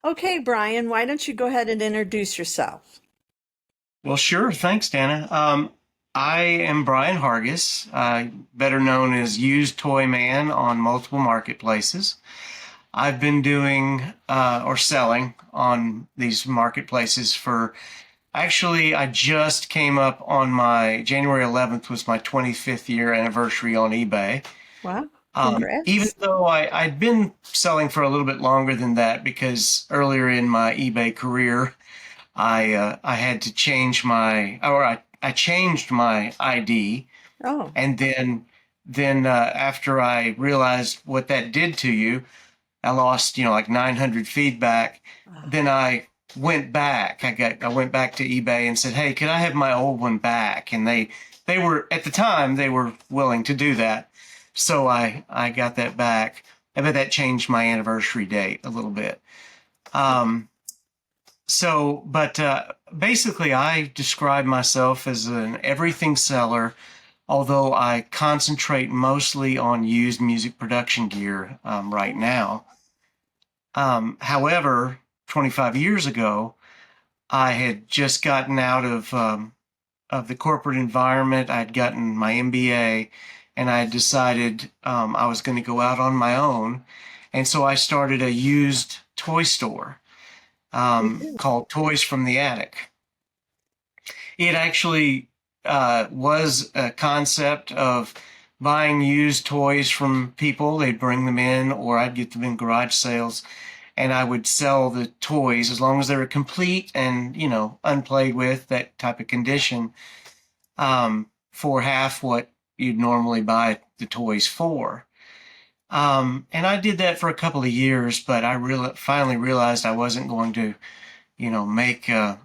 Okay, Brian, why don't you go ahead and introduce yourself? Well, sure. Thanks, Danna. I am Brian Hargis, better known as Used Toy Man on multiple marketplaces. I've been doing or selling on these marketplaces I just came up on my January 11th was my 25th year anniversary on eBay. Wow, Even congrats. though I'd been selling for a little bit longer than that because earlier in my eBay career, I had to change I changed my ID, Oh, and then after I realized what that did to you, I lost like 900 feedback. ah, Then I went back to eBay and said, "Hey, can I have my old one back?" And they were at the time they were willing to do that, so I got that back. I bet that changed my anniversary date a little bit. Um, but basically, I describe myself as an everything seller, although I concentrate mostly on used music production gear right now. However, 25 years ago, I had just gotten out of the corporate environment. I'd gotten my MBA, and I had decided I was going to go out on my own, and so I started a used toy store called Toys from the Attic. It actually was a concept of buying used toys from people. They'd bring them in, or I'd get them in garage sales, and I would sell the toys as long as they were complete and, unplayed with, that type of condition, for half what you'd normally buy the toys for. And I did that for a couple of years, but finally realized I wasn't going to make a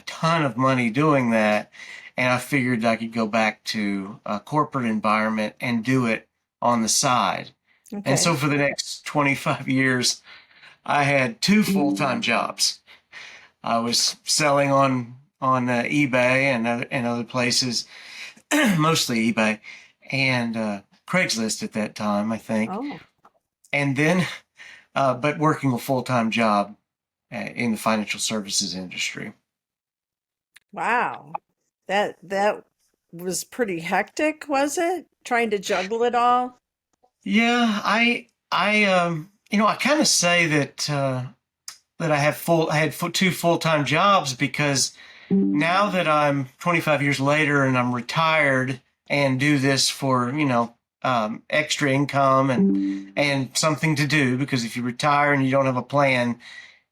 ton of money doing that. And I figured I could go back to a corporate environment and do it on the side. And okay. so for the next 25 years, I had two full-time jobs. I was selling on eBay and other places, mostly eBay and Craigslist at that time, I think. Oh, And then, but working a full-time job in the financial services industry. wow. That was pretty hectic, was it? Trying to juggle it all? Yeah, I kind of say that I had two full-time jobs because now that I'm 25 years later and I'm retired and do this for, extra income and something to do, because if you retire and you don't have a plan,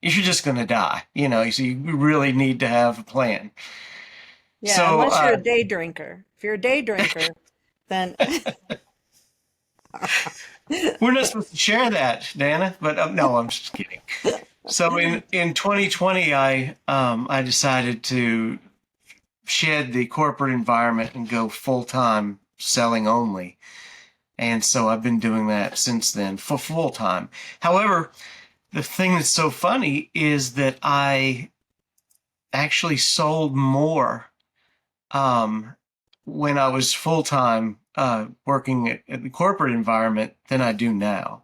you're just going to die, so you really need to have a plan. Yeah, So, unless you're a day drinker. If you're a day drinker, then we're not supposed to share that, Dana, but no, I'm just kidding. So in 2020, I decided to shed the corporate environment and go full time selling only. And so I've been doing that since then for full time. However, the thing that's so funny is that I actually sold more um, when I was full time working at the corporate environment than I do now.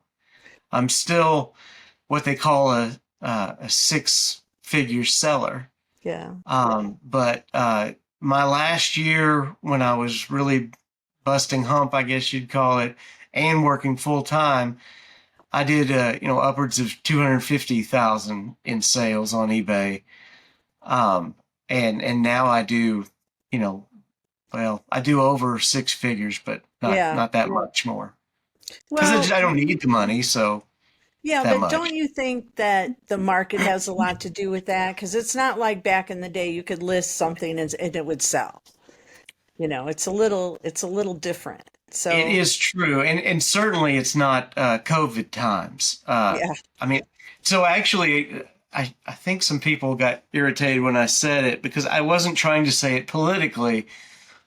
I'm still what they call a six-figure seller. yeah. But my last year, when I was really busting hump, I guess you'd call it, and working full time, I did upwards of 250,000 in sales on eBay. And now I do, you know, I do over six figures, but not Yeah. not that much more because Well, I don't need the money, so yeah, that but much. don't you think that the market has a lot to do with that? Because it's not like back in the day you could list something and it would sell. It's a little different. It So, is true, and certainly it's not COVID times. yeah, I mean, so actually, I think some people got irritated when I said it because I wasn't trying to say it politically,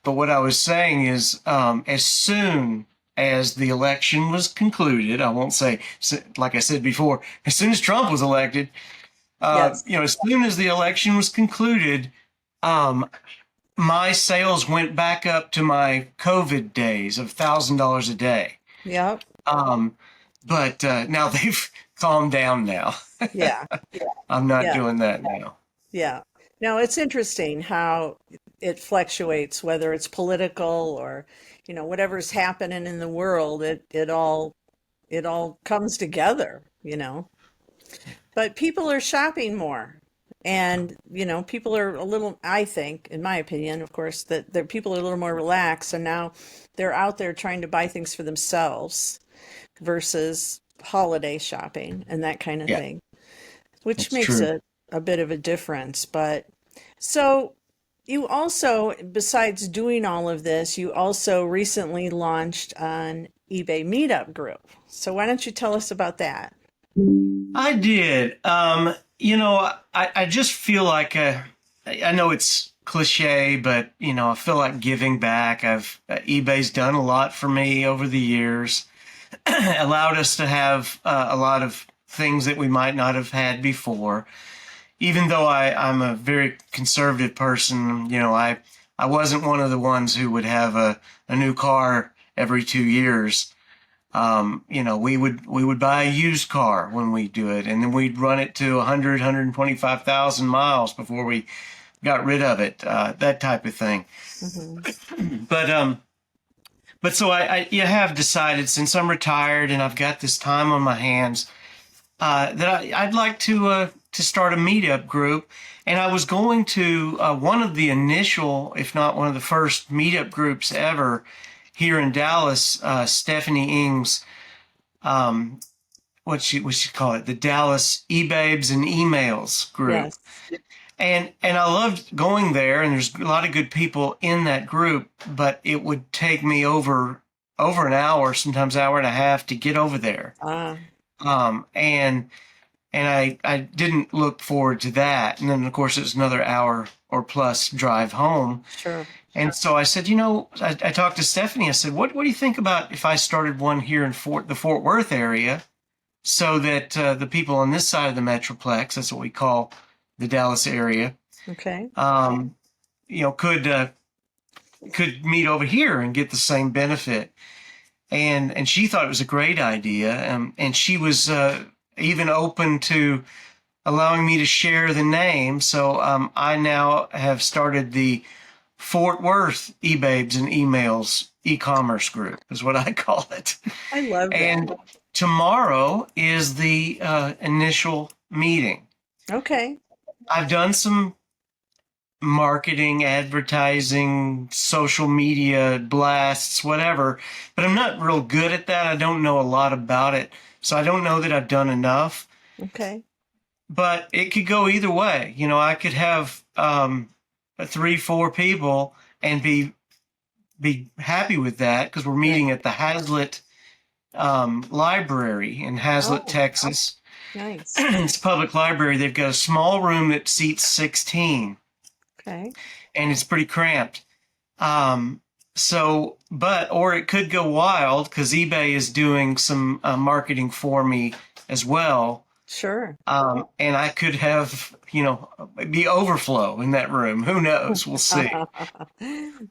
but what I was saying is, as soon as the election was concluded, I won't say like I said before, as soon as Trump was elected, yes. as soon as the election was concluded, um, my sales went back up to my COVID days of $1,000 a day. Yep. Um, but now they've calmed down now. Yeah. I'm not Yeah. doing that now. Yeah. Now it's interesting how it fluctuates, whether it's political or, whatever's happening in the world, it all comes together, you know. But people are shopping more. And, people are a little, I think, in my opinion, of course, that people are a little more relaxed. And now they're out there trying to buy things for themselves versus holiday shopping and that kind of Yeah, thing, which that's makes true. a bit of a difference. But so you also, besides doing all of this, you also recently launched an eBay meetup group. So why don't you tell us about that? I did. I just feel like I know it's cliche, but I feel like giving back. eBay's done a lot for me over the years, allowed us to have a lot of things that we might not have had before. Even though I'm a very conservative person, I wasn't one of the ones who would have a new car every 2 years. We would buy a used car when we do it, and then we'd run it to 100, 125,000 miles before we got rid of it, that type of thing. Hmm. But so I you have decided, since I'm retired and I've got this time on my hands, that I'd like to start a meetup group. And I was going to one of the initial, if not one of the first meetup groups ever here in Dallas, Stephanie Ing's, what she call it, the Dallas E-Babes and Emails group. Yes. And I loved going there, and there's a lot of good people in that group, but it would take me over an hour, sometimes hour and a half, to get over there. Ah, And I didn't look forward to that. And then of course it was another hour or plus drive home. sure. And so I said, I talked to Stephanie. I said, what do you think about if I started one here in the Fort Worth area, so that the people on this side of the Metroplex, that's what we call the Dallas area, Okay. Could meet over here and get the same benefit. And she thought it was a great idea. And she was even open to allowing me to share the name. So I now have started the Fort Worth eBabes and Emails e-commerce group, is what I call it. I love that. And tomorrow is the initial meeting. Okay. I've done some marketing, advertising, social media blasts, whatever, but I'm not real good at that. I don't know a lot about it. So I don't know that I've done enough, Okay. but it could go either way. I could have 3-4 people and be happy with that, because we're meeting at the Hazlitt Library in Hazlitt, Oh, Texas. nice. It's a public library. They've got a small room that seats 16, Okay. and it's pretty cramped. Or it could go wild, because eBay is doing some marketing for me as well. Sure. And I could have, be overflow in that room. Who knows? We'll see.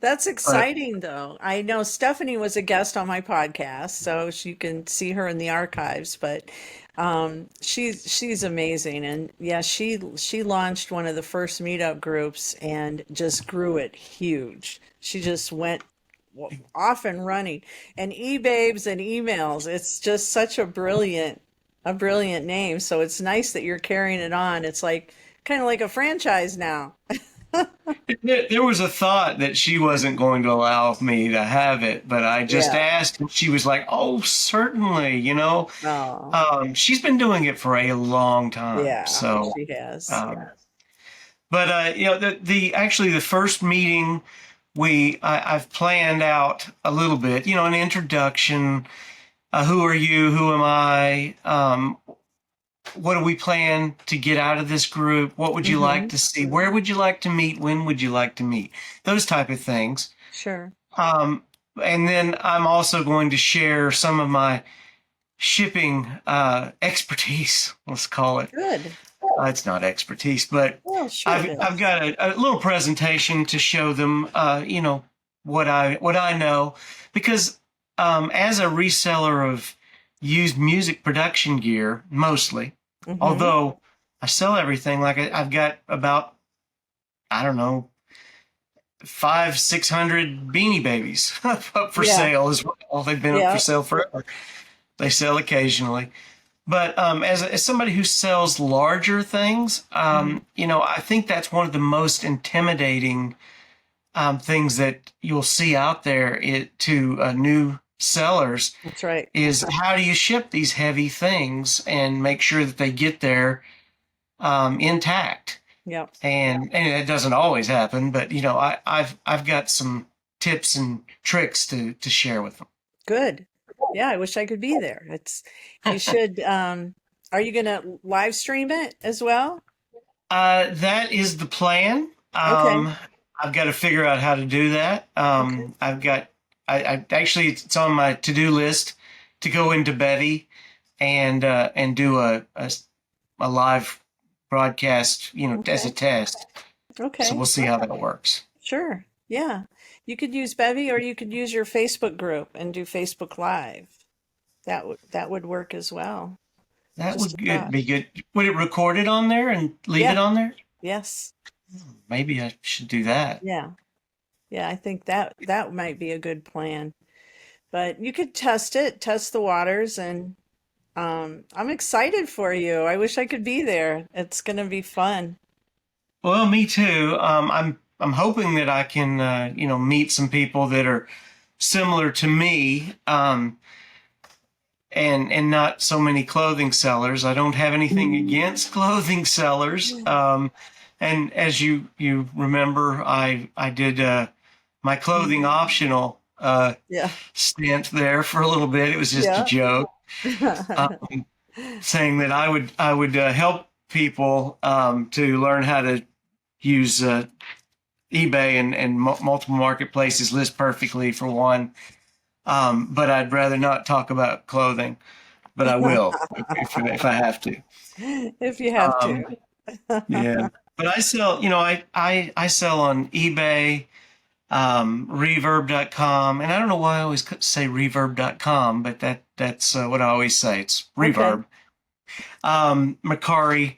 That's But exciting, though. I know Stephanie was a guest on my podcast, so you can see her in the archives. But she's amazing, and yeah, she launched one of the first meetup groups and just grew it huge. She just went off and running, and eBabes and Emails. It's just such a brilliant name. So it's nice that you're carrying it on. It's like kind of like a franchise now. there was a thought that she wasn't going to allow me to have it, but I just Yeah. asked, and she was like, "Oh, certainly." Oh, She's been doing it for a long time. yeah, So, she has. um, but actually the first meeting I've planned out a little bit. An introduction. Who are you? Who am I? What do we plan to get out of this group? What would you like Hmm. to see? Where would you like to meet? When would you like to meet? Those type of things. Sure. Um, and then I'm also going to share some of my shipping expertise, let's call it. Good. It's not expertise, but Well, sure it I've is. got a little presentation to show them, what I know, because as a reseller of used music production gear mostly. Mm-hmm. Although I sell everything, like I've got about, I don't know, 600 Beanie Babies up for Yeah. sale as well. They've been up for Yeah. sale forever. They sell occasionally. But as somebody who sells larger things, Mhm. I think that's one of the most intimidating things that you'll see out there to new sellers That's right. is how do you ship these heavy things and make sure that they get there intact. Yep. And it doesn't always happen, but I've got some tips and tricks to share with them. Good. Yeah, I wish I could be there. It's you should are you gonna live stream it as well? That is the plan. Okay. I've got to figure out how to do that. Okay. I've got, I actually, it's on my to-do list to go into Bevy and do a live broadcast, as a Okay. test. So Okay. we'll see how that works. Sure. Yeah. You could use Bevy or you could use your Facebook group and do Facebook Live. That would work as well. That Just would a good thought. be good. Would it record it on there and leave it Yeah. on there? Yes. Maybe I should do that. Yeah. Yeah, I think that might be a good plan. But you could test it, test the waters, and I'm excited for you. I wish I could be there. It's gonna be fun. Well, me too. I'm hoping that I can, meet some people that are similar to me, and not so many clothing sellers. I don't have anything against clothing sellers. And as you remember, I did my clothing optional Yeah. stint there for a little bit. It was just a Yeah. joke, saying that I would help people to learn how to use eBay and multiple marketplaces list perfectly for one. But I'd rather not talk about clothing, but I will if I have to. If you have Um, to. yeah, but I sell, I sell on eBay, reverb.com, and I don't know why I always say reverb.com, but that's what I always say. It's Okay. reverb. Macari,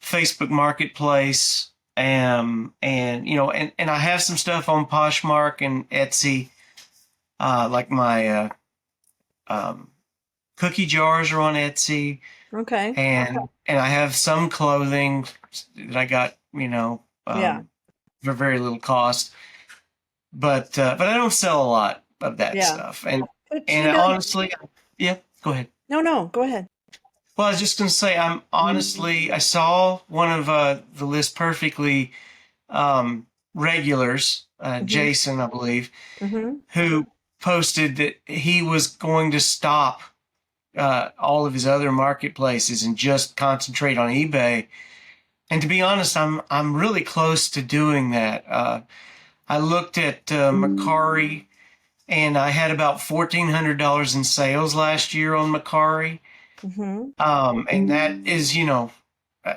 Facebook Marketplace, and I have some stuff on Poshmark and Etsy, like my um, cookie jars are on Etsy, Okay. and I have some clothing that I got, Yeah. for very little cost, but I don't sell a lot of that Yeah. stuff, and But and honestly, yeah, go ahead. no, no, go ahead. Well, I was just gonna say, I saw one of the List Perfectly regulars, Hmm. Jason, I believe, Hmm. who posted that he was going to stop all of his other marketplaces and just concentrate on eBay. And to be honest, I'm really close to doing that. I looked at Macari, and I had about $1,400 in sales last year on Macari, Hmm. and that is, uh,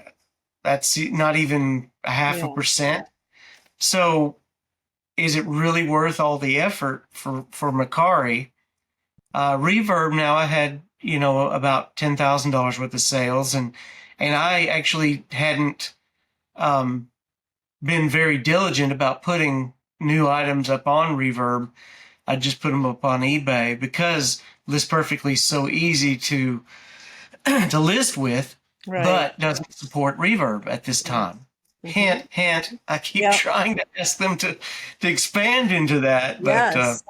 that's not even a half a Yeah. percent. So, is it really worth all the effort for Macari? Reverb now I had, about $10,000 worth of sales, and I actually hadn't um, been very diligent about putting new items up on Reverb. I just put them up on eBay because List Perfectly is so easy to to list with, Right. but doesn't support Reverb at this Yeah. time. Hmm. Hint, hint. I keep Yep. trying to ask them to expand into that, but Yes.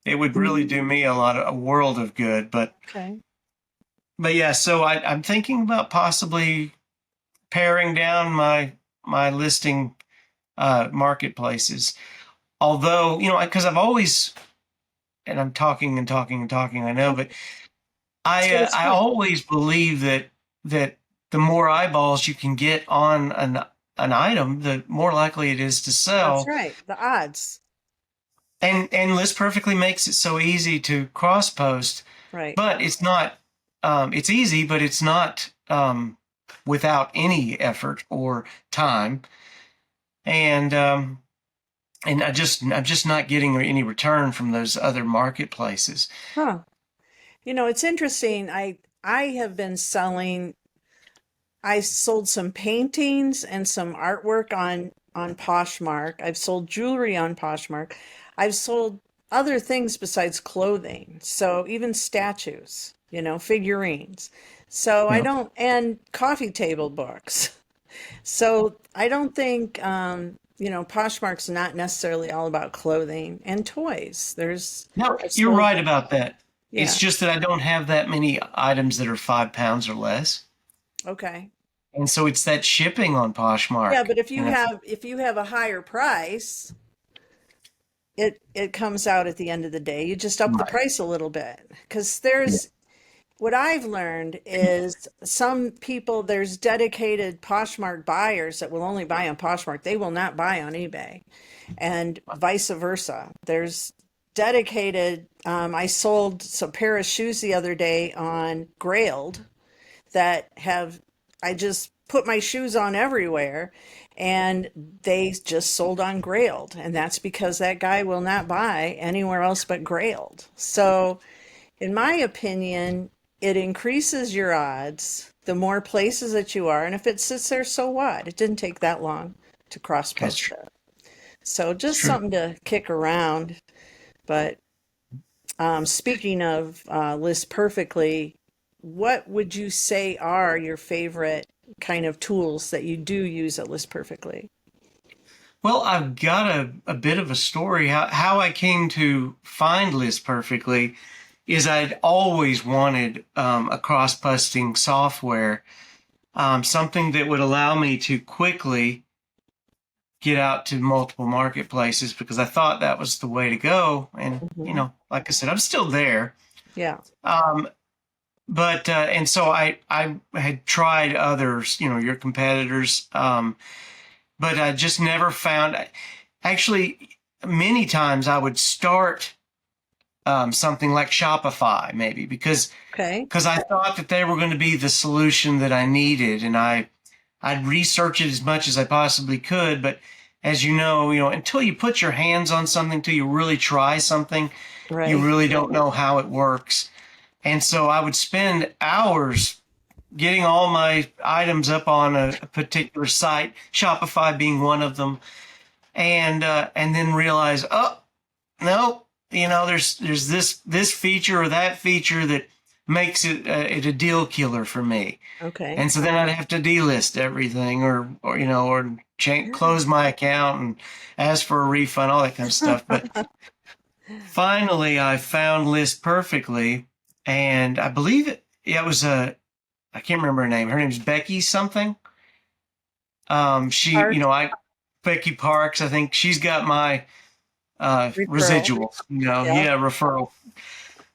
it would really do me a world of good. Okay. But yeah, so I'm thinking about possibly paring down my listing marketplaces. Although, because I've always, and I'm talking and talking and talking, I know, but That's I what uh, it's I for. always believe that the more eyeballs you can get on an item, the more likely it is to That's sell. right. The odds. And List Perfectly makes it so easy to cross post, Right. but it's not. It's easy, but it's not without any effort or time. And I'm just not getting any return from those other marketplaces. Huh. It's interesting. I have been selling. I sold some paintings and some artwork on Poshmark. I've sold jewelry on Poshmark. I've sold other things besides clothing. So even statues, figurines. So I Yeah. don't, and coffee table books. So I don't think, Poshmark's not necessarily all about clothing and toys. No, I've you're sold, right about that. It's yeah, just that I don't have that many items that are 5 pounds or less. okay. And so it's that shipping on Yeah, Poshmark, but if you have a higher price, it comes out at the end of the day. You just up the Right. price a little bit because Yeah. what I've learned is some people, there's dedicated Poshmark buyers that will only buy on Poshmark. They will not buy on eBay, and vice versa. There's dedicated. I sold some pair of shoes the other day on Grailed that have, I just put my shoes on everywhere, and they just sold on Grailed. And that's because that guy will not buy anywhere else but Grailed. So, in my opinion, it increases your odds the more places that you are. And if it sits there, so what? It didn't take that long to cross That's post true. it. So, It's just true. something to kick around. But speaking of list perfectly, what would you say are your favorite kind of tools that you do use at List Perfectly? Well, I've got a bit of a story. How I came to find List Perfectly is I'd always wanted a cross-posting software, something that would allow me to quickly get out to multiple marketplaces because I thought that was the way to go. And, Hmm. like I said, I'm still there. Yeah. Um, but and so I had tried others, your competitors, but I just never found. Actually, many times I would start something like Shopify, maybe Okay. because I thought that they were going to be the solution that I needed, and I'd research it as much as I possibly could. But as until you put your hands on something, until you really try something, you Right. really don't know how it works. And so I would spend hours getting all my items up on a particular site, Shopify being one of them, and then realize, oh no, there's this feature or that feature that makes it a deal killer for me. Okay. And so then I'd have to delist everything, or close my account and ask for a refund, all that kind of stuff. But finally, I found List Perfectly, and I believe it was I can't remember her name. Her name's Becky something. She, Art Becky Parks. I think she's got my referral. residuals. Yeah. Yeah, referral.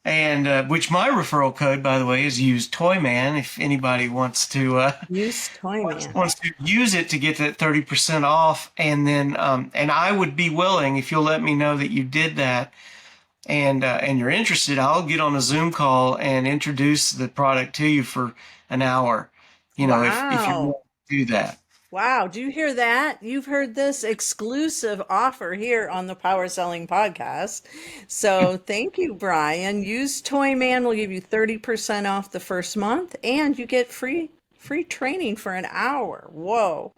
And which my referral code, by the way, is use Toyman. If anybody wants to Use Toyman. wants to use it to get that 30% off, and I would be willing if you'll let me know that you did that, and you're interested, I'll get on a Zoom call and introduce the product to you for an hour. If you Wow. want to do that. Wow. Do you hear that? You've heard this exclusive offer here on the Power Selling Podcast. So thank you, Brian. Use Toyman will give you 30% off the first month, and you get free training for an hour. Whoa.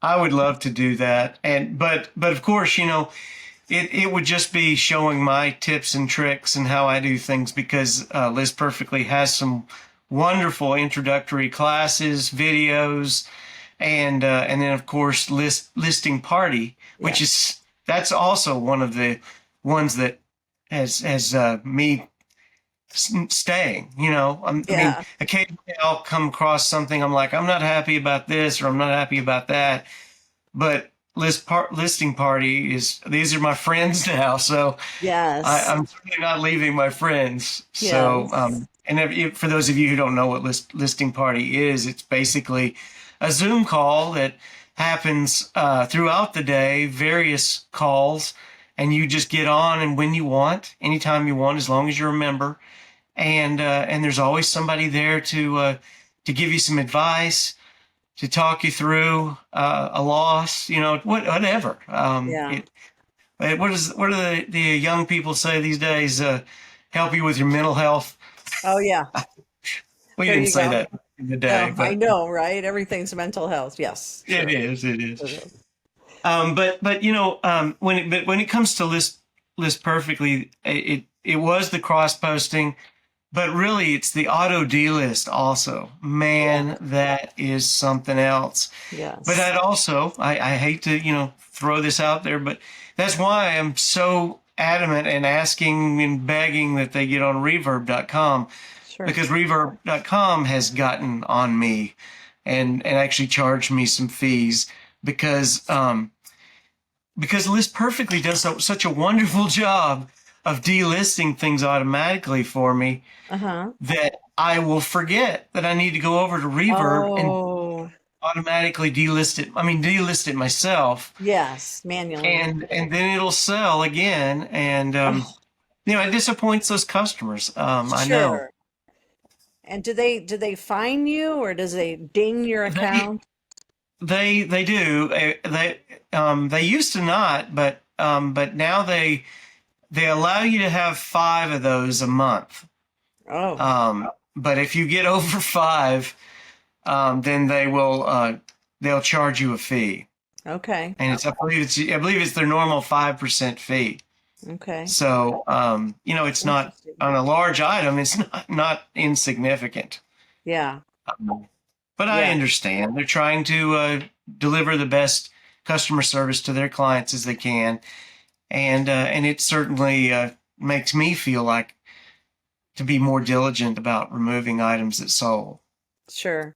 I would love to do that, but of course, it would just be showing my tips and tricks and how I do things because Liz Perfectly has some wonderful introductory classes, videos, and then of course listing party, Yeah. that's also one of the ones that has me staying. I mean, Yeah. occasionally I'll come across something I'm like, I'm not happy about this or I'm not happy about that, but listing party these are my friends now, so Yes. I'm certainly not leaving my friends. So Yes. and for those of you who don't know what listing party is, it's basically a Zoom call that happens throughout the day, various calls, and you just get on and when you want, anytime you want, as long as you're a member, and there's always somebody there to give you some advice, to talk you through a loss, whatever. Yeah. What do the young people say these days? Help you with your mental health. Oh yeah. We There didn't you say go. that in the day, No, I but know, right? Everything's mental health. Yes, it sure. is. It is. It is. But when it comes to list perfectly, it was the cross posting, but really it's the auto delist also. Yeah. Man, that is something else. But Yes. I'd also I hate to throw this out there, but that's why I'm so adamant and asking and begging that they get on Reverb.com, Sure. because Reverb.com has gotten on me and actually charged me some fees because List Perfectly does such a wonderful job of delisting things automatically for me Uh-huh. that I will forget that I need to go over to Reverb and Oh, automatically delist it. I mean, delist it myself, yes, manually. and then it'll sell again. And Oh, it disappoints those customers. I know. sure. And do they fine you or does they ding your They account? they do. They used to not, but now they allow you to have 5 of those a month. Oh, But if you get over 5, then they'll charge you a fee, okay. and I believe it's their normal 5% fee. Okay. So it's not Interesting. on a large item. It's not insignificant. Yeah. But I Yeah. understand they're trying to deliver the best customer service to their clients as they can, and it certainly makes me feel like to be more diligent about removing items that sold. Sure.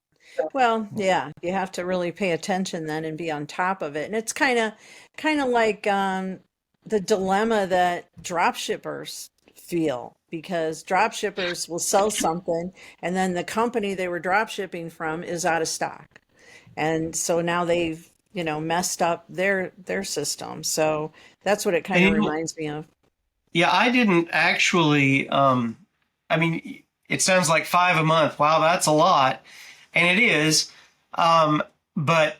Well, yeah, you have to really pay attention then and be on top of it. And it's kind of like the dilemma that drop shippers feel because drop shippers will sell something and then the company they were drop shipping from is out of stock. And so now they've, messed up their system. So that's what it kind And of reminds me of. yeah, I didn't actually. I mean, it sounds like 5 a month. Wow, that's a lot, and it is. But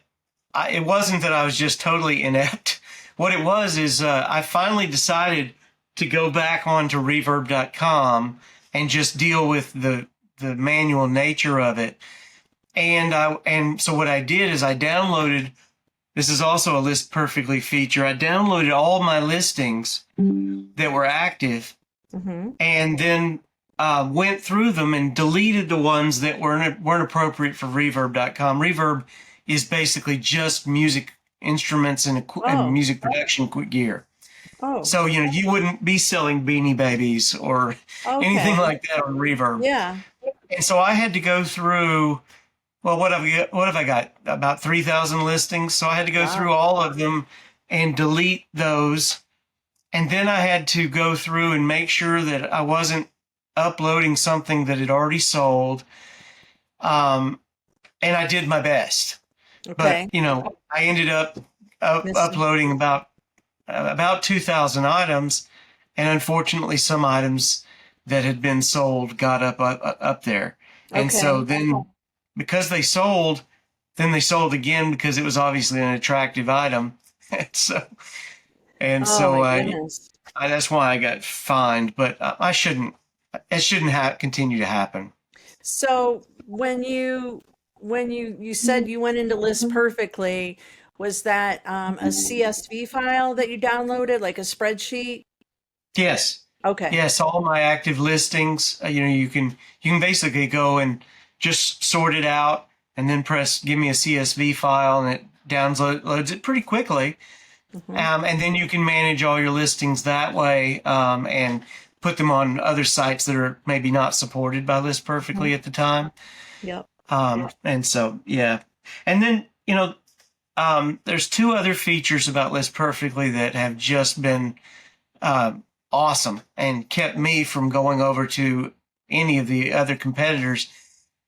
it wasn't that I was just totally inept. What it was is I finally decided to go back onto Reverb.com and just deal with the manual nature of it. And so what I did is I downloaded. This is also a List Perfectly feature. I downloaded all my listings that were active, Hmm. and then went through them and deleted the ones that weren't appropriate for Reverb.com. Reverb is basically just music instruments and Oh, music production gear. oh, So you wouldn't be selling Beanie Babies or anything okay. like that on Reverb. Yeah. And so I had to go through. Well, what have I got? About 3,000 listings. So I had to go through Wow. all of them and delete those. And then I had to go through and make sure that I wasn't uploading something that had already sold. Um, and I did my best. But, Okay. I ended up Missing. uploading about 2,000 items. And unfortunately, some items that had been sold got up there. And so Okay. then because then they sold again because it was obviously an attractive item. and so and Oh so my goodness. that's why I got fined. But I shouldn't. It shouldn't continue to happen. So when you said you went into List Perfectly, was that a CSV file that you downloaded, like a spreadsheet? Yes, Okay. yes. All my active listings. You can basically go and just sort it out, and then press give me a CSV file, and it downloads it pretty quickly. Hmm. And then you can manage all your listings that way, and put them on other sites that are maybe not supported by List Hmm. Perfectly at the time. Yep. And so, yeah. And then, there's 2 other features about List Perfectly that have just been awesome and kept me from going over to any of the other competitors.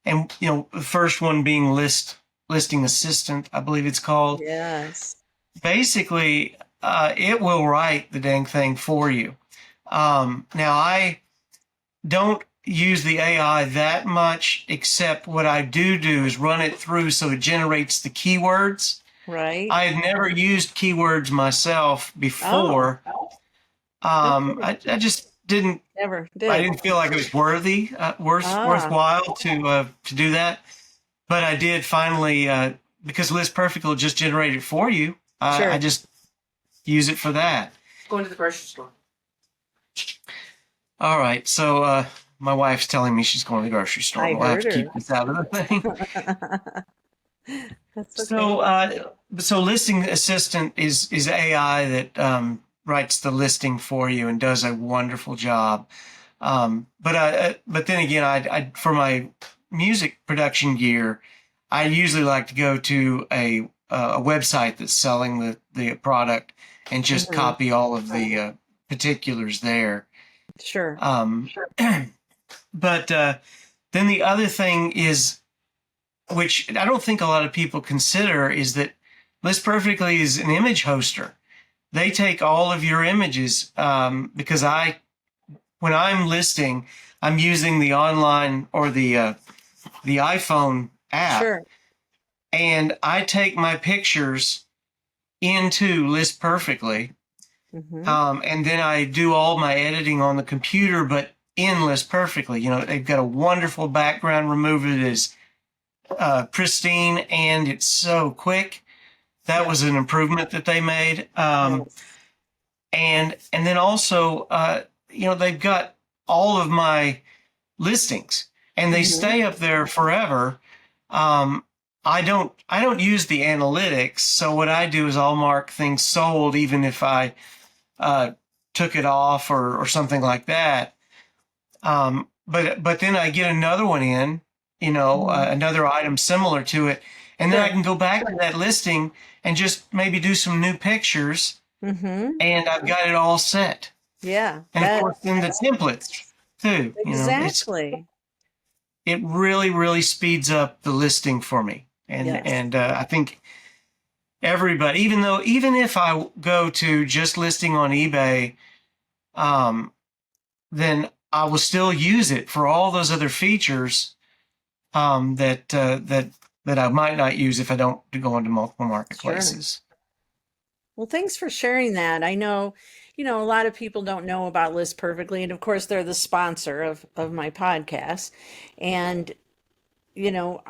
And, the first one being Listing Assistant, I believe it's called. Yes. Basically, it will write the dang thing for you. Now, I don't use the AI that much, except what I do is run it through so it generates the keywords. Right. I had never used keywords myself Oh, before. no kidding. I just didn't Never I did. didn't feel like it was Ah, worthwhile to do that. But I did finally, because List Perfect will just generate it for you. I sure. just use it for that. Going to the grocery store. All right. So my wife's telling me she's going to the grocery store. I We'll have heard to keep her. this out of the thing. That's okay. So Listing Assistant is AI that writes the listing for you and does a wonderful job. But then again, I for my music production gear, I usually like to go to a website that's selling the product and just Hmm. copy all of the particulars there. Sure. Um, but then the other thing is, which I don't think a lot of people consider, is that List Perfectly is an image hoster. They take all of your images because when I'm listing, I'm using the online or the iPhone app, Sure. and I take my pictures into List Perfectly, Hmm. and then I do all my editing on the computer, but in List Perfectly. You know, they've got a wonderful background remover that is pristine, and it's so quick. That was an improvement that they made. Yes. And then also, they've got all of my listings, and they Hmm. stay up there forever. I don't use the analytics, so what I do is I'll mark things sold, even if I took it off or something like that. But then I get another one in, Hmm. another item similar to it, and then I Sure. can go back to that listing and just maybe do some new pictures, Hmm. and I've got it all set. Yeah. And of course, then the templates too. Exactly. It really, really speeds up the listing for me. And Yes. and I think everybody, even if I go to just listing on eBay, then I will still use it for all those other features that I might not use if I don't go into multiple Sure. marketplaces. Well, thanks for sharing that. I know, a lot of people don't know about List Perfectly, and of course, they're the sponsor of my podcast. And, you know,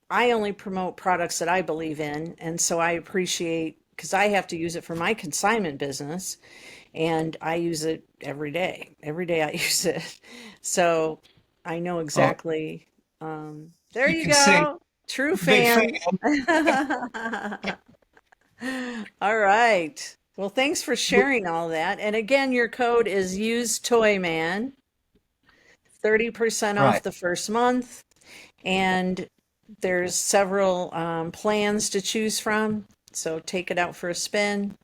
I only promote products that I believe in, and so I appreciate because I have to use it for my consignment business, and I use it every day. Every day I use it. So I know Well, exactly. There you you can see go. True big fan. fan. All right. Well, thanks for sharing all that. And again, your code is use Toyman, 30% off Right. the first month. And there's several plans to choose from. So take it out for a spin,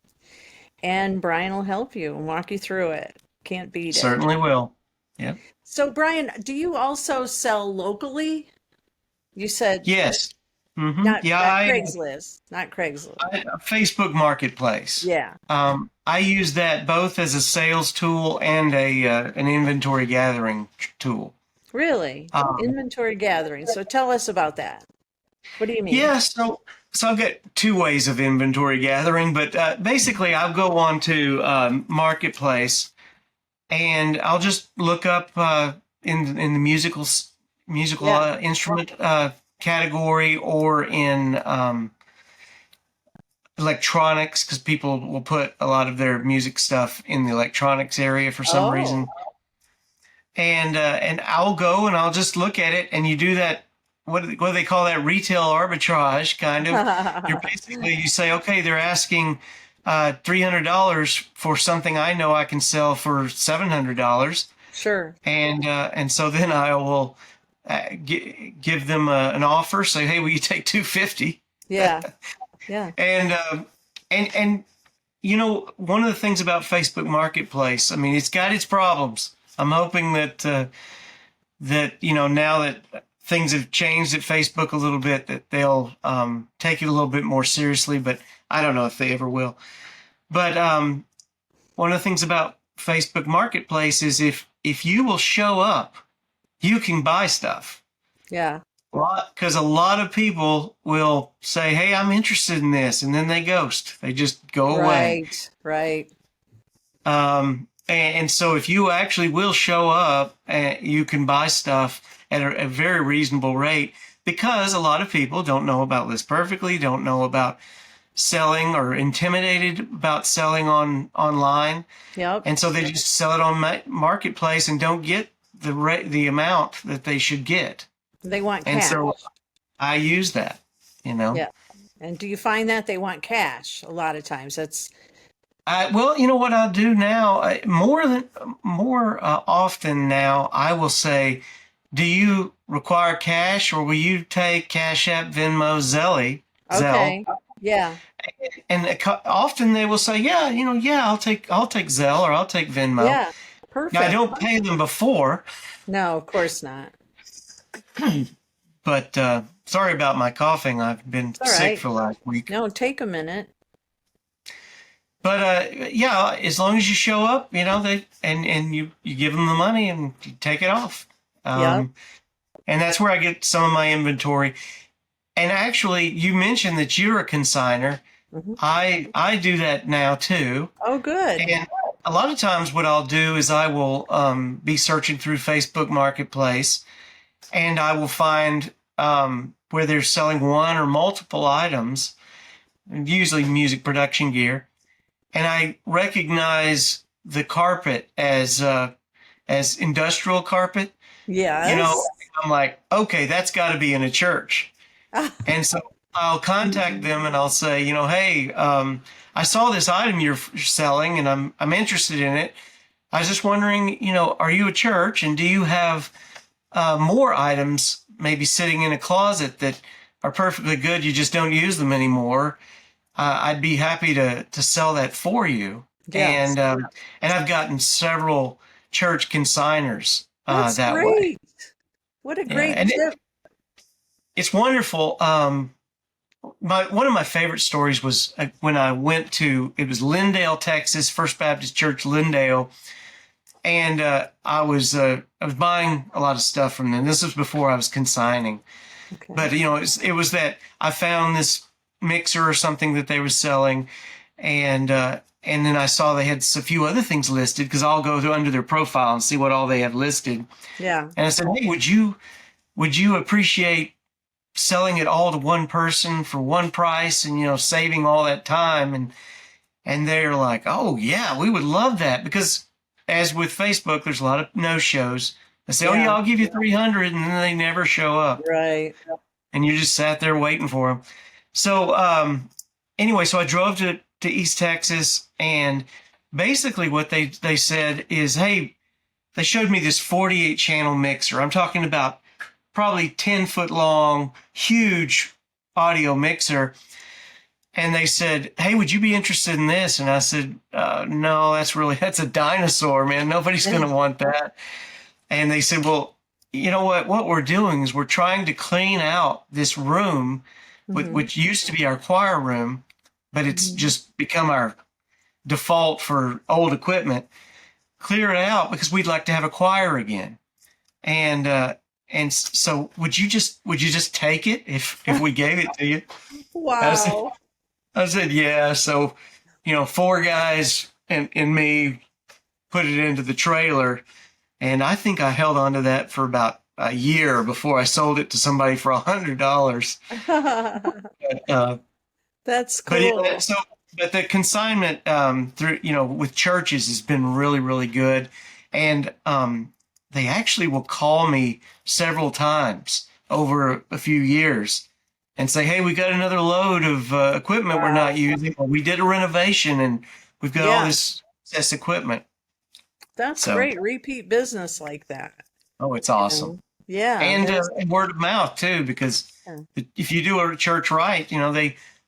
and Brian will help you and walk you through it. Can't beat it. Certainly will. Yeah. So, Brian, do you also sell locally? You said Yes. not Yeah. not Craigslist, not Craigslist. Facebook Marketplace. Yeah. I use that both as a sales tool and an inventory gathering tool. Really? Um, Inventory gathering. So tell us about that. What do you mean? yeah, so I've got two ways of inventory gathering, but basically I'll go on to Marketplace and I'll just look up in the musical Yeah. instrument category or in electronics, because people will put a lot of their music stuff in the electronics area for some reason. Oh, And I'll go and I'll just look at it, and you do that. What do they call that? Retail arbitrage, kind of. You say, okay, they're asking $300 for something I know I can sell for $700, sure. and so then I will give them an offer. Say, hey, will you take 250? Yeah. Yeah. And one of the things about Facebook Marketplace, I mean, it's got its problems. I'm hoping that now that things have changed at Facebook a little bit, that they'll take it a little bit more seriously. But I don't know if they ever will. But one of the things about Facebook Marketplace is if you will show up, you can buy stuff. Yeah. Because a lot of people will say, "Hey, I'm interested in this," and then they ghost. They just go away. Right. Right. And so if you actually will show up, you can buy stuff at a very reasonable rate, because a lot of people don't know about List Perfectly, don't know about selling, or intimidated about selling online. Yep. And so they just sell it on marketplace and don't get the amount that they should get. They want And cash. so I use that, you know. Yeah. And do you find that they want cash a lot of times? That's Well, you know what I'll do now, more often now, I will say, do you require cash, or will you take Cash App, Venmo, Zelle? okay. Yeah. And often they will say, yeah, yeah, I'll take Zelle, or I'll take Venmo. Yeah. Now, I Perfect. don't pay them before, No, of course not. but sorry about my coughing. I've been It's all sick right. for the last week. No, take a minute. But yeah, as long as you show up, and you give them the money and you take it off. Yep. And that's where I get some of my inventory. And actually, you mentioned that you're a consigner. hmm I do that now too. Oh, good. And a lot of times what I'll do is I will be searching through Facebook Marketplace, and I will find where they're selling one or multiple items, usually music production gear. And I recognize the carpet as industrial carpet. Yes. I'm like, okay, that's got to be in a church. And so I'll contact them and I'll say, hey, I saw this item you're selling, and I'm interested in it. I was just wondering, are you a church, and do you have more items maybe sitting in a closet that are perfectly good, you just don't use them anymore? I'd be happy to sell that for you. Yes. And I've gotten several church consigners That's that way. great. What a Yeah, great and tip. it's wonderful. One of my favorite stories was when I went to, it was Lindale, Texas, First Baptist Church, Lindale, and I was buying a lot of stuff from them. This was before I was consigning, Okay. but it was that I found this mixer or something that they were selling, and then I saw they had a few other things listed, because I'll go under their profile and see what all they have listed. Yeah. And I said, hey, would you appreciate selling it all to one person for one price, and saving all that time? And they're like, oh yeah, we would love that, because as with Facebook, there's a lot of no shows. They say, oh yeah, Yeah. I'll give you 300, and then they never show up, Right. and you just sat there waiting for them. So anyway, so I drove to East Texas, and basically what they said is, hey, they showed me this 48 channel mixer. I'm talking about probably 10-foot long, huge audio mixer. And they said, hey, would you be interested in this? And I said, no, that's a dinosaur, man. Nobody's going to want that. And they said, well, you know what we're doing is we're trying to clean out this room, hmm which used to be our choir room, but it's hmm just become our default for old equipment. Clear it out, because we'd like to have a choir again. And so would you just take it if we gave it to you? Wow. I said, yeah. So, 4 guys and me put it into the trailer, and I think I held on to that for about a year before I sold it to somebody for $100. That's But yeah, cool. but the consignment through with churches has been really, really good, and they actually will call me several times over a few years and say, hey, we got another load of equipment we're Wow. not using, or we did a renovation and we've got all Yeah. this equipment. That's So, great. Repeat business like that. oh, it's You awesome. know? Yeah. And There's, word of mouth too, because yeah, if you do a church right,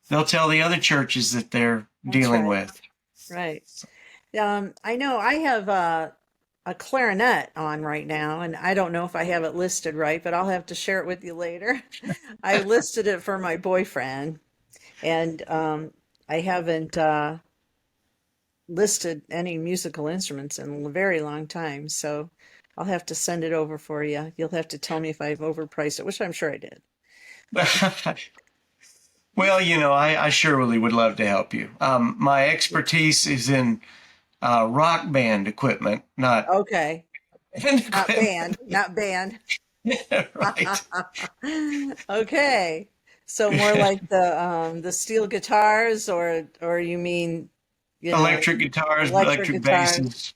they'll tell the other churches that they're that's dealing right. with. Right. I know I have a clarinet on right now, and I don't know if I have it listed right, but I'll have to share it with you later. I listed it for my boyfriend, and I haven't listed any musical instruments in a very long time, so I'll have to send it over for you. You'll have to tell me if I've overpriced it, which I'm sure I did. Well, I surely would love to help you. My expertise is in rock band equipment, not Okay. band Not equipment. band, not band. Right. Okay. So more like the steel guitars or you mean, Electric guitars, electric electric guitars. basses,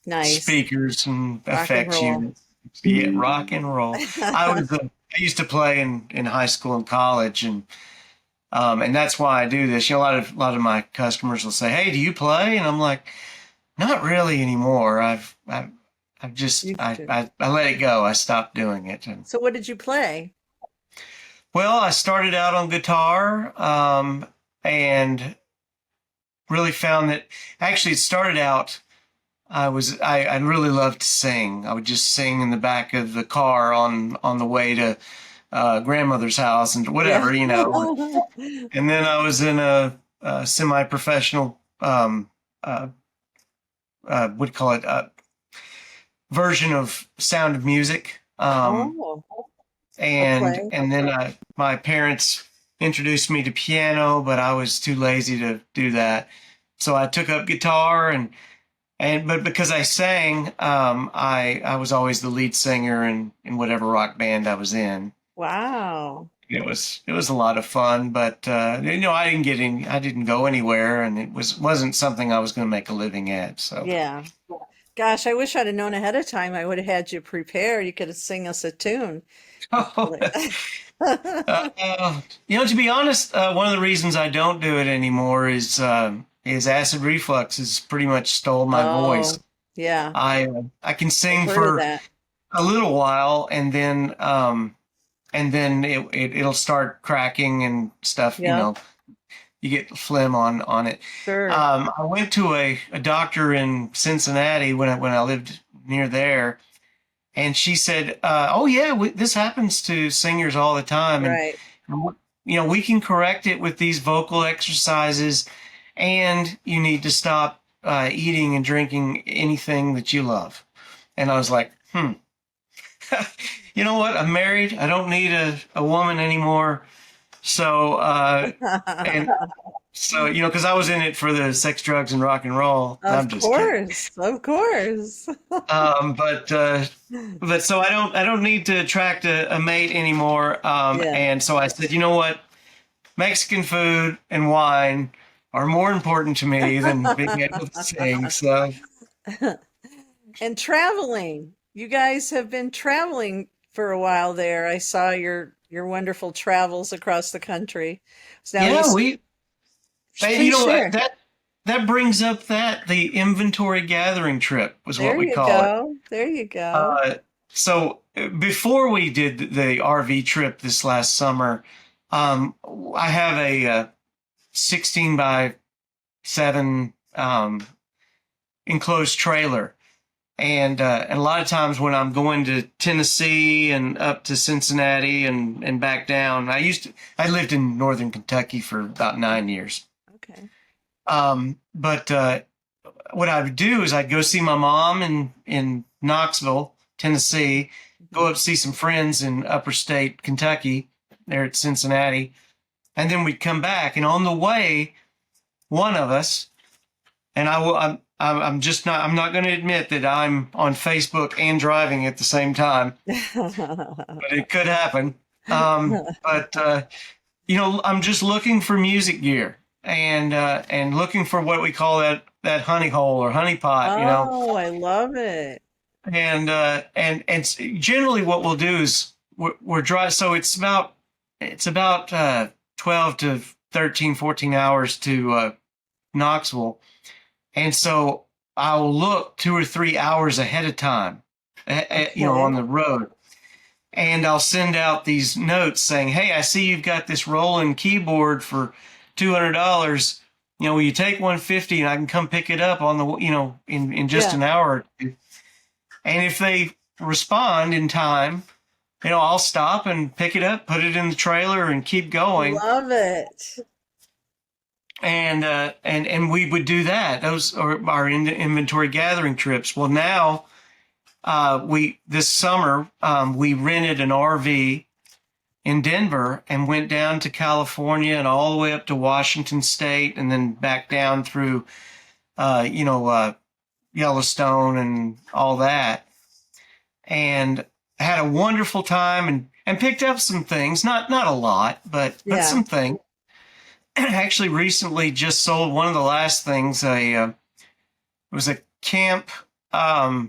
Nice. speakers, and Rock and effects roll. units. Yeah, rock and roll. I used to play in high school and college, and that's why I do this. You know, a lot of my customers will say, "Hey, do you play?" And I'm like, "Not really anymore. I've just Used to. I let it go. I stopped doing it." And So what did you play? well, I started out on guitar, and really found that actually it started out. I really loved to sing. I would just sing in the back of the car on the way to grandmother's house and Yeah. whatever, you know. And then I was in a semi-professional, uh, what do you call it, version of Sound of Music. Oh, And okay. and then my parents introduced me to piano, but I was too lazy to do that. So I took up guitar but because I sang, I was always the lead singer in whatever rock band I was in. Wow. It was a lot of fun, but I didn't go anywhere, and it wasn't something I was going to make a living at. So, Yeah. Gosh, I wish I'd have known ahead of time. I would have had you prepare. You could have sing us a tune. to be honest, one of the reasons I don't do it anymore is acid reflux has pretty much stole my voice. Oh, yeah. I can I've sing heard of for that. a little while, and then it'll start cracking and stuff. Yep. You get phlegm on it. Sure. I went to a doctor in Cincinnati when I lived near there, and she said, "Oh yeah, this happens to singers all the time, and Right. we can correct it with these vocal exercises, and you need to stop eating and drinking anything that you love." And I was like, you know what? I'm married. I don't need a woman anymore. So, and so, because I was in it for the sex, drugs, and rock and roll. I'm Of just kidding. course. Of course. But so I don't need to attract a mate anymore. Yeah. And so I said, you know what? Mexican food and wine are more important to me than being able to sing. So, And traveling. You guys have been traveling for a while there. I saw your wonderful travels across the country. So now yeah, and please share. that brings up the inventory gathering trip was what There we you call it. go. There you go. So before we did the RV trip this last summer, I have a 16 by 7 enclosed trailer. And a lot of times when I'm going to Tennessee and up to Cincinnati and back down, I lived in northern Kentucky for about 9 years. Okay. But what I would do is I'd go see my mom in Knoxville, Tennessee, go Mhm. up see some friends in upper state Kentucky, there at Cincinnati, and then we'd come back. And on the way, one of us, and I'm just not, I'm not going to admit that I'm on Facebook and driving at the same time, but it could happen. But I'm just looking for music gear and looking for what we call that honey hole or honey pot. Oh, I love it. And generally what we'll do is we're dry. So it's about 12 to 13, 14 hours to Knoxville. And so I'll look 2 or 3 hours ahead of time, on Okay. the road. And I'll send out these notes saying, "Hey, I see you've got this Roland keyboard for $200. Will you take 150 and I can come pick it up on in just Yeah. an hour or two?" And if they respond in time, I'll stop and pick it up, put it in the trailer, and keep going. Love it. And we would do that. Those are our inventory gathering trips. Well, now this summer we rented an RV in Denver and went down to California and all the way up to Washington State, and then back down through Yellowstone and all that, and had a wonderful time and picked up some things, not a lot, but Yeah. some things. And actually recently just sold one of the last things. It was a camp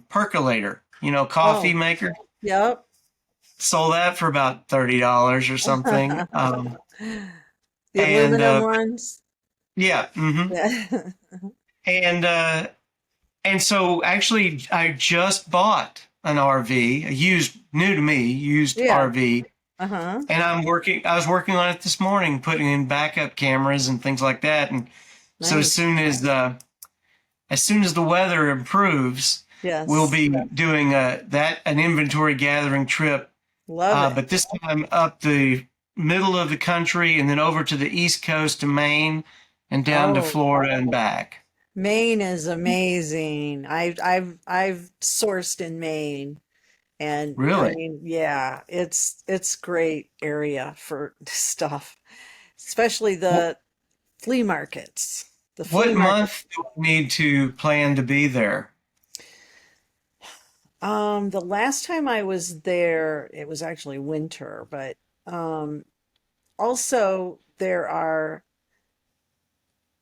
percolator, coffee Oh, maker. yep. Sold that for about $30 or something. The And aluminum ones. yeah, Yeah. and and so actually, I just bought an RV, a used, new to me, used Yeah. RV, Uh-huh. and I was working on it this morning, putting in backup cameras and things like that. And so Nice. as soon as the weather improves, we'll Yes. be doing an inventory gathering trip, Love it. but this time up the middle of the country and then over to the East Coast to Maine and down to Oh, Florida and back. Maine is amazing. I've sourced in Maine, and I Really? mean, yeah, it's great area for stuff, especially What, the flea markets. The flea what market. month do we need to plan to be there? The last time I was there, it was actually winter, but um also there are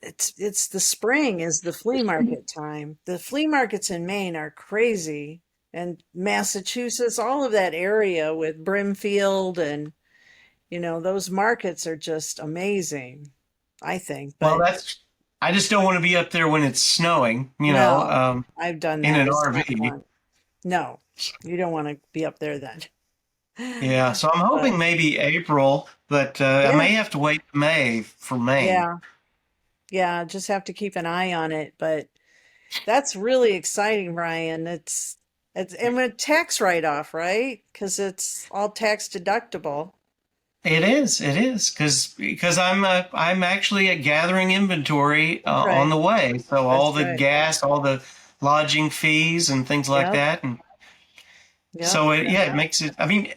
it's the spring is the flea market time. The flea markets in Maine are crazy, and Massachusetts, all of that area with Brimfield, and those markets are just amazing, I think. Well, But I just don't want to be up there when it's snowing, no, I've done in that. an It's not RV. fun. No, you don't want to be up there then. Yeah, so I'm But hoping maybe April, but I yeah, may have to wait May for Maine. yeah, yeah, just have to keep an eye on it. But that's really exciting, Ryan. It's and with tax write-off, right? Because it's all tax deductible. It is, because I'm actually gathering inventory That's on right. the way. So all That's the right. gas, all the lodging fees, and things like Yep. that, and Yep. so yeah, it makes it. I mean,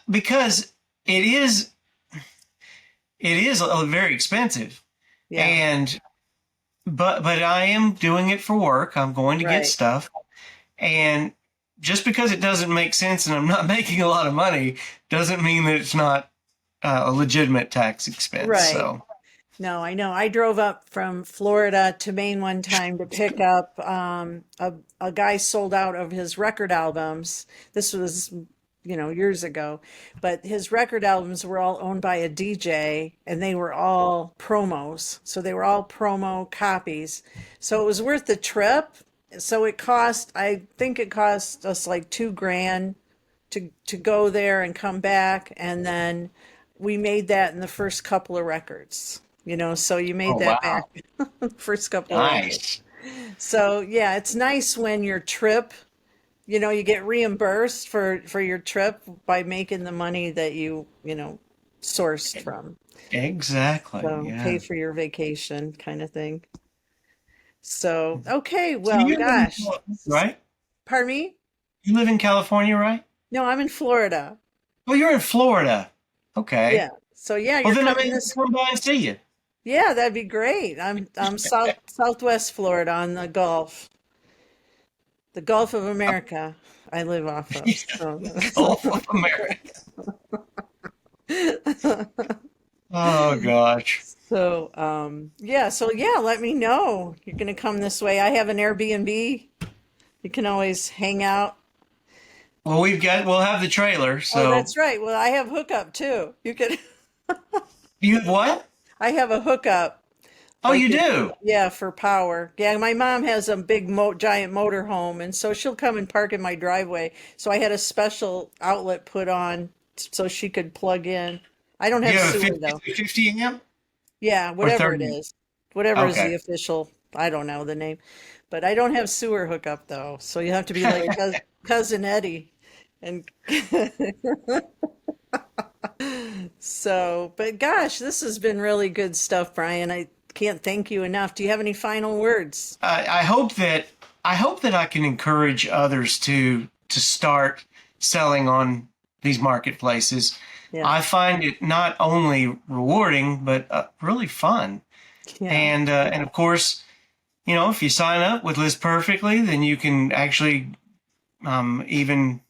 because it is very expensive, Yeah. and but I am doing it for work. I'm going to get Right. stuff, and just because it doesn't make sense and I'm not making a lot of money doesn't mean that it's not a legitimate tax expense. Right. So No, I know. I drove up from Florida to Maine one time to pick up a guy sold out of his record albums. This was, years ago, but his record albums were all owned by a DJ, and they were all promos. So they were all promo copies. So it was worth the trip. So I think it cost us like 2 grand to go there and come back, and then we made that in the first couple of records. So you made oh that wow, back first couple of records. nice. So yeah, it's nice when your trip, you get reimbursed for your trip by making the money that you sourced from. Exactly. So pay Yeah. for your vacation kind of thing. So okay, So well, you live in gosh, California, right? pardon me? You live in California, right? No, I'm in Florida. Oh, you're in Florida. Okay. Yeah. So yeah, Well, you're then I coming may this. come by and see you. Yeah, that'd be great. I'm southwest Florida on the Gulf of America. I live off of. So, The Gulf of America. Oh gosh. yeah, so yeah, let me know. You're gonna come this way. I have an Airbnb. You can always hang out. Well, we'll have the trailer. Oh, So that's right. Well, I have hookup too. You could. you have what? I have a hookup. Oh, Like you if, do. yeah, for power. Yeah, my mom has a big giant motor home, and so she'll come and park in my driveway. So I had a special outlet put on so she could plug in. I don't Do have you have a sewer 50, though. 50 amp Yeah, or whatever it 30? is. Whatever is the Okay. official, I don't know the name. But I don't have sewer hookup though. So you have to be like cousin Eddie. And so, but gosh, this has been really good stuff, Brian. I can't thank you enough. Do you have any final words? I hope that I can encourage others to start selling on these marketplaces. Yeah. I find it not only rewarding but really fun, Yeah. and of course, if you sign up with List Perfectly, then you can actually even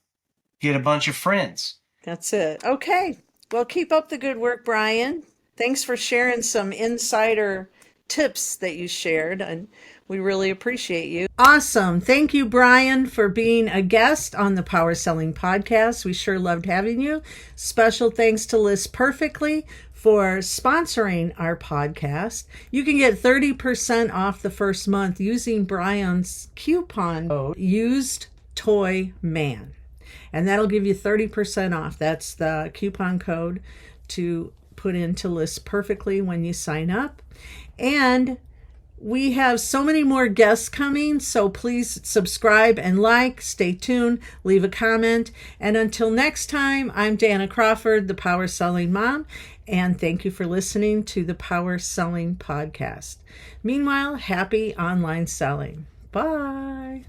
get a bunch of friends. That's it. Okay. Well, keep up the good work, Brian. Thanks for sharing some insider tips that you shared, and we really appreciate you. Awesome. Thank you, Brian, for being a guest on the Power Selling Podcast. We sure loved having you. Special thanks to List Perfectly for sponsoring our podcast. You can get 30% off the first month using Brian's coupon code Used Toy Man. And that'll give you 30% off. That's the coupon code to put into List Perfectly when you sign up. And we have so many more guests coming, so please subscribe and like, stay tuned, leave a comment. And until next time, I'm Danna Crawford, the Power Selling Mom, and thank you for listening to the Power Selling Podcast. Meanwhile, happy online selling. Bye.